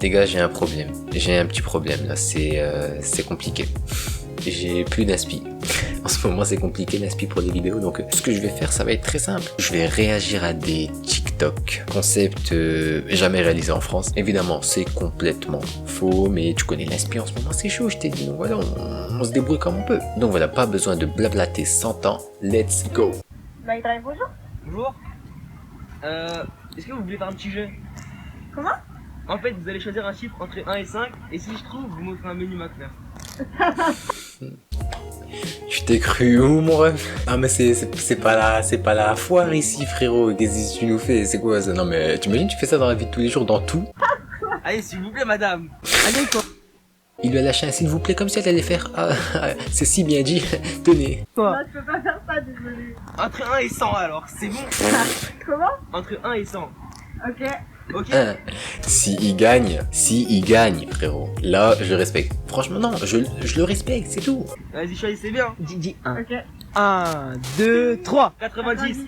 Les gars, j'ai un problème. J'ai un petit problème là, c'est compliqué. J'ai plus d'inspi. En ce moment, c'est compliqué l'inspi pour des vidéos, donc ce que je vais faire, ça va être très simple. Je vais réagir à des TikTok. Concept jamais réalisé en France. Évidemment, c'est complètement faux, mais tu connais l'inspi en ce moment, c'est chaud, je t'ai dit. Donc voilà, on se débrouille comme on peut. Donc voilà, pas besoin de blablater 100 ans. Let's go. Bah, il travaille, bonjour. Bonjour. Est-ce que vous voulez faire un petit jeu? Comment? En fait, vous allez choisir un chiffre entre 1 et 5, et si je trouve, vous m'offrez un menu McFlare. Tu t'es cru où, mon ref? Ah, mais c'est pas la foire ici, frérot. Qu'est-ce que tu nous fais? C'est quoi ça? Non, mais t'imagines, tu fais ça dans la vie de tous les jours, dans tout? Allez, s'il vous plaît, madame. Allez, quoi. Il lui a lâché un s'il vous plaît comme si elle allait faire. Ah, c'est si bien dit. Tenez. Moi, je peux pas faire ça, désolé. Entre 1 et 100, alors, c'est bon. Comment? Entre 1 et 100. Ok. Ok. Si il gagne, frérot. Là, je respecte. Franchement, non, je le respecte, c'est tout. Vas-y, choisissez bien. Dis 1. Ok. 1, 2, 3. 90.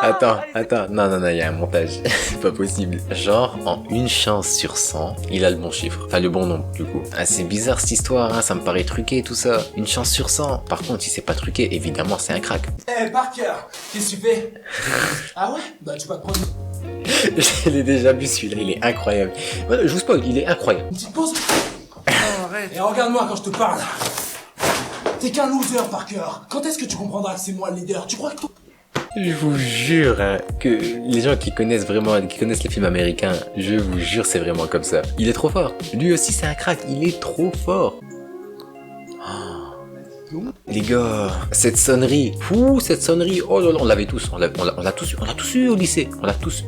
Attends, non, il y a un montage. C'est pas possible. Genre, en une chance sur 100, il a le bon chiffre. Enfin, le bon nombre, du coup. Ah, c'est bizarre cette histoire, hein, ça me paraît truqué, tout ça. Une chance sur 100. Par contre, si c'est pas truqué, évidemment, c'est un crack. Eh, Parker, qu'est-ce que tu fais? Ah ouais? Bah, tu vas te prendre Je l'ai déjà vu, celui-là, il est incroyable. Voilà, je vous spoil, il est incroyable. une petite pause. Et regarde-moi quand je te parle. T'es qu'un loser, Parker. Quand est-ce que tu comprendras que c'est moi le leader? Tu crois que toi... Je vous jure hein, que les gens qui connaissent les films américains, je vous jure, c'est vraiment comme ça. Il est trop fort. Lui aussi, c'est un crack. Il est trop fort. Oh. Les gars, cette sonnerie. Cette sonnerie. Oh là là, on l'avait tous. On l'a tous eu au lycée. On l'a tous.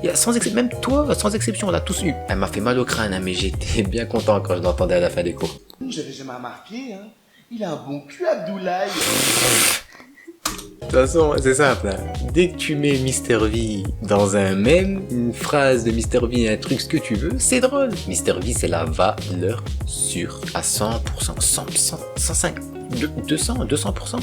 Il y a, même toi, sans exception, on l'a tous eu. Elle m'a fait mal au crâne, hein, mais j'étais bien content quand je l'entendais à la fin des cours. J'avais jamais remarqué, hein. Il a un bon cul, Abdoulaye. De toute façon, c'est simple. Hein. Dès que tu mets Mr V dans un mème, une phrase de Mr V, un truc, ce que tu veux, c'est drôle. Mr V, c'est la valeur sûre. À 100%, 105, 200%.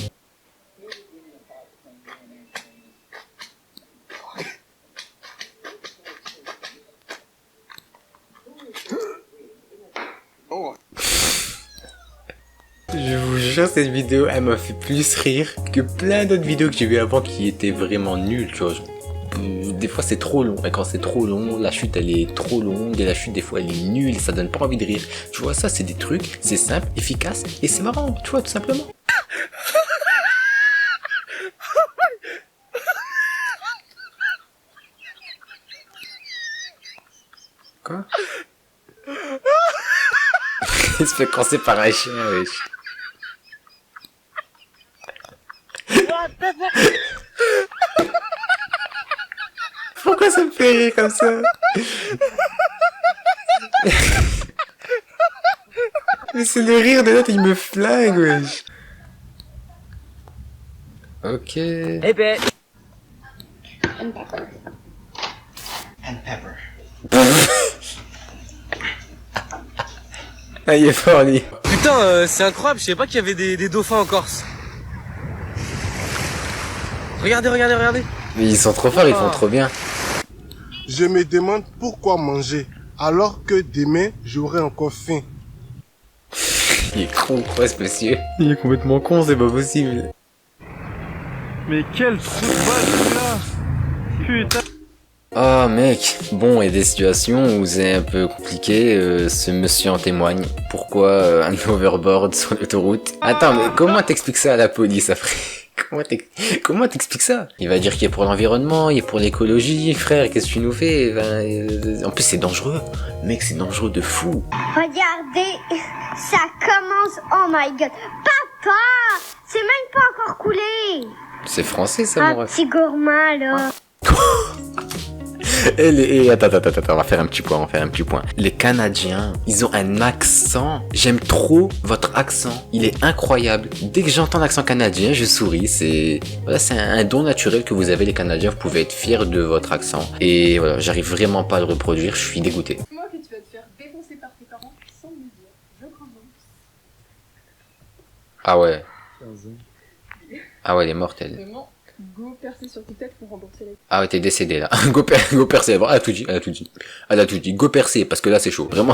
Je vous jure, cette vidéo, elle m'a fait plus rire que plein d'autres vidéos que j'ai vues avant qui étaient vraiment nulles, tu vois. Des fois, c'est trop long. Et quand c'est trop long, la chute, elle est trop longue. Et la chute, des fois, elle est nulle. Et ça donne pas envie de rire. Tu vois, ça, c'est des trucs. C'est simple, efficace. Et c'est marrant, tu vois, tout simplement. Quoi? Il se fait coincer par un chien, wesh. Pourquoi ça me fait rire comme ça? Mais c'est le rire de l'autre, il me flingue, wesh. Ok. Eh ben. And pepper. Ah, il est fort, lui. Putain, c'est incroyable, je savais pas qu'il y avait des dauphins en Corse. Regardez. Mais ils sont trop forts, ils font trop bien. Je me demande pourquoi manger alors que demain j'aurai encore faim. Il est con, quoi, ce monsieur? Il est complètement con, c'est pas possible. Mais quel trou de balle, là. Putain. Oh mec, bon, il y a des situations où c'est un peu compliqué, ce monsieur en témoigne. Pourquoi un overboard sur l'autoroute? Attends, mais comment t'expliques ça à la police après? Comment t'expliques ça? Il va dire qu'il est pour l'environnement, il est pour l'écologie, frère, qu'est-ce que tu nous fais? En plus c'est dangereux, mec, c'est dangereux de fou. Regardez, ça commence, oh my god. Papa, c'est même pas encore coulé. C'est français ça, mon Un ref. petit gourmand là. Attends, on va faire un petit point. Les Canadiens, ils ont un accent. J'aime trop votre accent. Il est incroyable. Dès que j'entends l'accent canadien, je souris. C'est un don naturel que vous avez, les Canadiens. Vous pouvez être fiers de votre accent. Et voilà, j'arrive vraiment pas à le reproduire. Je suis dégoûté. Moi que tu vas te faire défoncer par tes parents sans me le dire. Je crains donc. Ah ouais. Ah ouais, elle est mortelle. Vraiment, go percer sur TikTok pour rembourser les... Ah ouais, t'es décédé là. Go percer, elle a tout dit, elle a tout dit. Elle a tout dit, go percer, parce que là c'est chaud. Vraiment,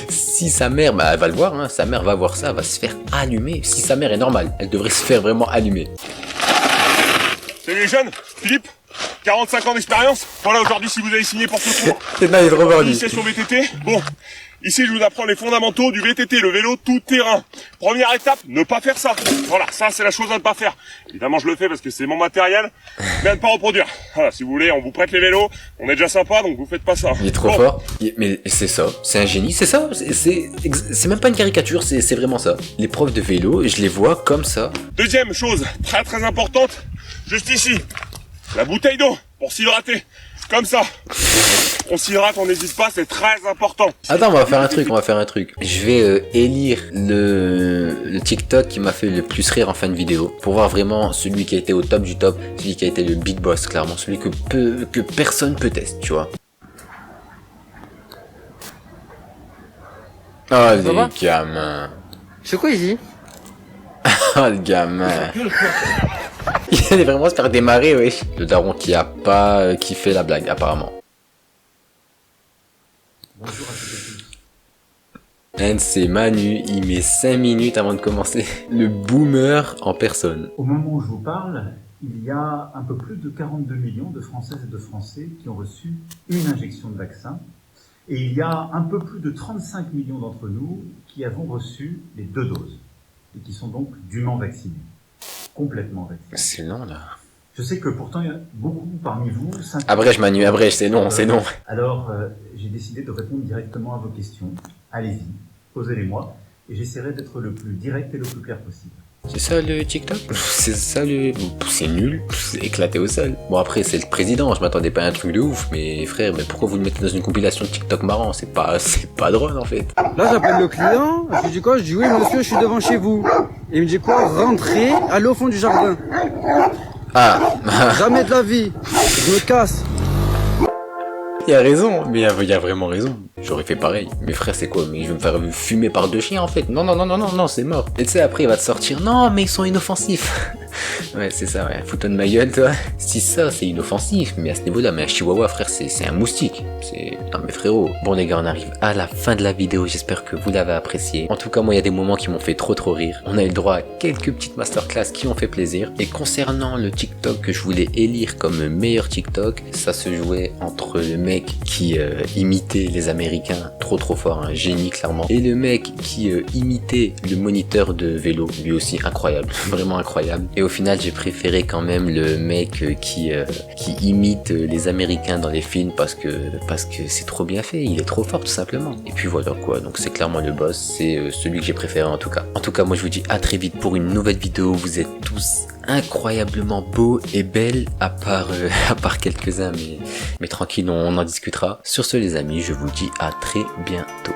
si sa mère, bah elle va le voir, hein, sa mère va voir ça, elle va se faire allumer. Si sa mère est normale, elle devrait se faire vraiment allumer. Salut les jeunes, Philippe, 45 ans d'expérience. Voilà, aujourd'hui, si vous avez signé pour ce cours, C'est dingue, il est trop vendu. initiation VTT. Bon, ici, je vous apprends les fondamentaux du VTT, le vélo tout terrain. Première étape, ne pas faire ça. Voilà, ça, c'est la chose à ne pas faire. Évidemment, je le fais parce que c'est mon matériel, mais à ne pas reproduire. Voilà, si vous voulez, on vous prête les vélos, on est déjà sympa, donc vous faites pas ça. Il est trop fort. Mais c'est ça, c'est un génie, c'est ça. C'est même pas une caricature, c'est vraiment ça. Les profs de vélo, je les vois comme ça. Deuxième chose, très très importante, juste ici, la bouteille d'eau pour s'hydrater. Comme ça. On s'hydrate, on n'hésite pas, c'est très important. Attends, on va faire un truc. Je vais élire le TikTok qui m'a fait le plus rire en fin de vidéo. Pour voir vraiment celui qui a été au top du top, celui qui a été le big boss, clairement. Celui que personne peut tester, tu vois. Oh les gamins. C'est quoi ici? Oh le gamin. Il allait vraiment se faire démarrer, wesh. Le daron qui a pas kiffé la blague, apparemment. Bonjour à toutes et tous. C'est Manu, il met 5 minutes avant de commencer. Le boomer en personne. Au moment où je vous parle, il y a un peu plus de 42 millions de Françaises et de Français qui ont reçu une injection de vaccin. Et il y a un peu plus de 35 millions d'entre nous qui avons reçu les 2 doses. Et qui sont donc dûment vaccinés. Complètement vaccinés. C'est long, là. Je sais que pourtant, il y a beaucoup parmi vous... Abrège, Manu, abrège, c'est non, c'est non. Alors, j'ai décidé de répondre directement à vos questions. Allez-y, posez-les-moi. Et j'essaierai d'être le plus direct et le plus clair possible. C'est ça le TikTok? C'est ça le... C'est nul, c'est éclaté au sol. Bon après c'est le président, je m'attendais pas à un truc de ouf, mais frère, mais pourquoi vous le mettez dans une compilation de TikTok marrant? C'est pas drôle en fait. Là, j'appelle le client, je lui dis quoi? Je dis oui, monsieur, je suis devant chez vous. Il me dit quoi? Rentrez, allez au fond du jardin. Ah. Jamais de la vie, je me casse. Il a raison, mais il a vraiment raison. J'aurais fait pareil. Mais frère, c'est quoi? Mais je vais me faire fumer par 2 chiens en fait. Non, c'est mort. Et tu sais, après il va te sortir. Non, mais ils sont inoffensifs. Ouais, c'est ça, ouais. Fous-toi de ma gueule, toi. Si ça, c'est inoffensif. Mais à ce niveau-là, mais un chihuahua, frère, c'est un moustique. Non, mais frérot. Bon, les gars, on arrive à la fin de la vidéo. J'espère que vous l'avez apprécié. En tout cas, moi, il y a des moments qui m'ont fait trop rire. On a eu le droit à quelques petites masterclass qui ont fait plaisir. Et concernant le TikTok que je voulais élire comme meilleur TikTok, ça se jouait entre le mec qui imitait les Américains, trop fort, un génie clairement, et le mec qui imitait le moniteur de vélo, lui aussi incroyable, vraiment incroyable. Et au final j'ai préféré quand même le mec qui imite les Américains dans les films parce que c'est trop bien fait, il est trop fort tout simplement. Et puis voilà quoi, donc c'est clairement le boss, c'est celui que j'ai préféré en tout cas. En tout cas moi je vous dis à très vite pour une nouvelle vidéo, vous êtes tous incroyablement beaux et belles à part quelques-uns, mais tranquille, on en discutera. Sur ce les amis, je vous dis à très bientôt.